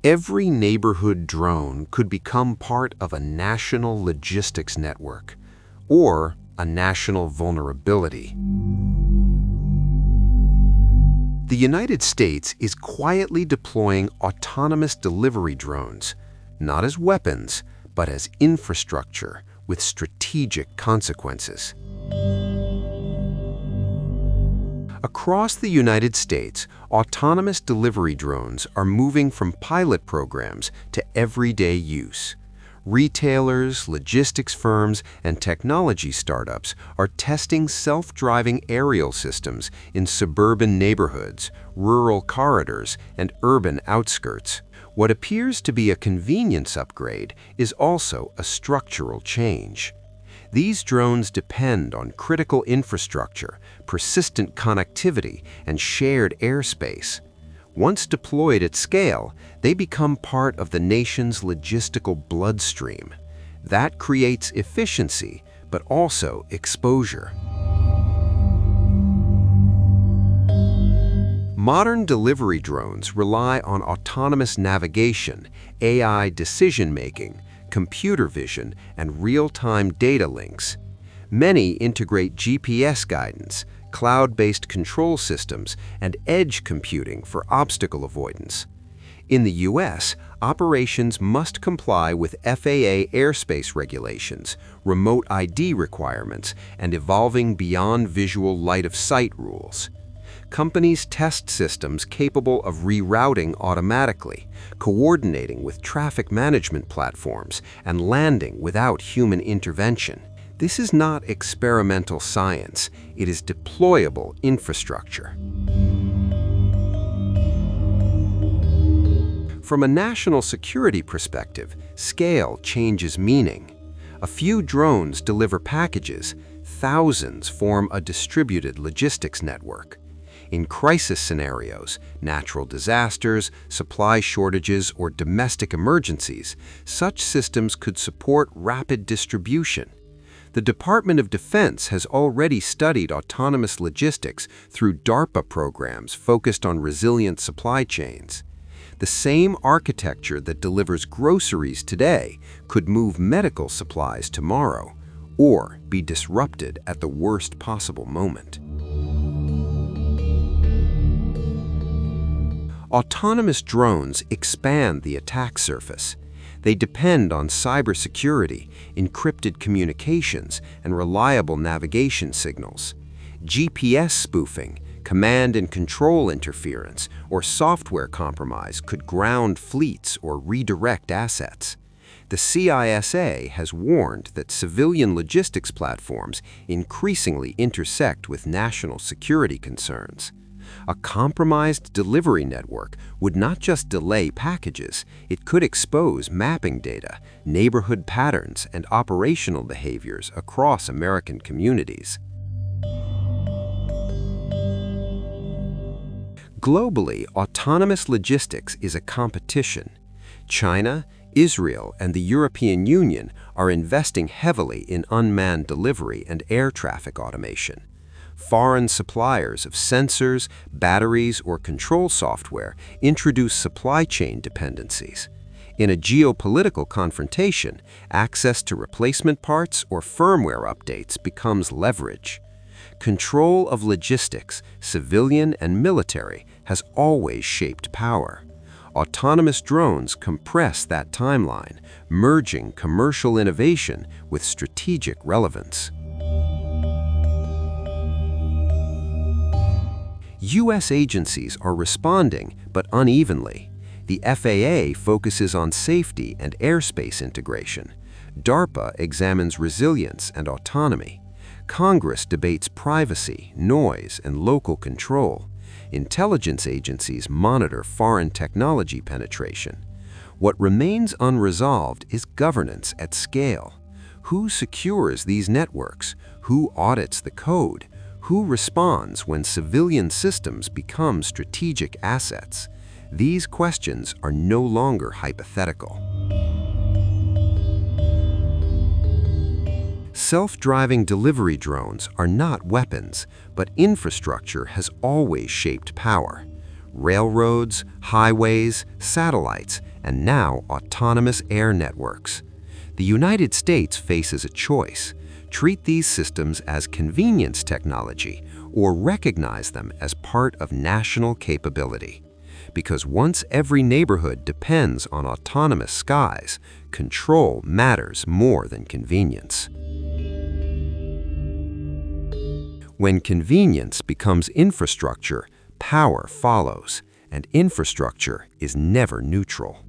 Every neighborhood drone could become part of a national logistics network or a national vulnerability. The United States is quietly deploying autonomous delivery drones, not as weapons, but as infrastructure with strategic consequences. Across the United States, autonomous delivery drones are moving from pilot programs to everyday use. Retailers, logistics firms, and technology startups are testing self-driving aerial systems in suburban neighborhoods, rural corridors, and urban outskirts. What appears to be a convenience upgrade is also a structural change. These drones depend on critical infrastructure, persistent connectivity, and shared airspace. Once deployed at scale, they become part of the nation's logistical bloodstream. That creates efficiency, but also exposure. Modern delivery drones rely on autonomous navigation, AI decision-making, computer vision, and real-time data links. Many integrate GPS guidance, cloud-based control systems, and edge computing for obstacle avoidance. In the U.S., operations must comply with FAA airspace regulations, remote ID requirements, and evolving beyond visual line-of-sight rules. Companies test systems capable of rerouting automatically, coordinating with traffic management platforms, and landing without human intervention. This is not experimental science, it is deployable infrastructure. From a national security perspective, scale changes meaning. A few drones deliver packages, thousands form a distributed logistics network. In crisis scenarios, natural disasters, supply shortages, or domestic emergencies, such systems could support rapid distribution. The Department of Defense has already studied autonomous logistics through DARPA programs focused on resilient supply chains. The same architecture that delivers groceries today could move medical supplies tomorrow, or be disrupted at the worst possible moment. Autonomous drones expand the attack surface. They depend on cybersecurity, encrypted communications, and reliable navigation signals. GPS spoofing, command and control interference, or software compromise could ground fleets or redirect assets. The CISA has warned that civilian logistics platforms increasingly intersect with national security concerns. A compromised delivery network would not just delay packages, it could expose mapping data, neighborhood patterns, and operational behaviors across American communities. Globally, autonomous logistics is a competition. China, Israel, and the European Union are investing heavily in unmanned delivery and air traffic automation. Foreign suppliers of sensors, batteries, or control software introduce supply chain dependencies. In a geopolitical confrontation, access to replacement parts or firmware updates becomes leverage. Control of logistics, civilian and military, has always shaped power. Autonomous drones compress that timeline, merging commercial innovation with strategic relevance. U.S. agencies are responding, but unevenly. The FAA focuses on safety and airspace integration. DARPA examines resilience and autonomy. Congress debates privacy, noise, and local control. Intelligence agencies monitor foreign technology penetration. What remains unresolved is governance at scale. Who secures these networks? Who audits the code? Who responds when civilian systems become strategic assets? These questions are no longer hypothetical. Self-driving delivery drones are not weapons, but infrastructure has always shaped power. Railroads, highways, satellites, and now autonomous air networks. The United States faces a choice: treat these systems as convenience technology or recognize them as part of national capability. Because once every neighborhood depends on autonomous skies, control matters more than convenience. When convenience becomes infrastructure, power follows, and infrastructure is never neutral.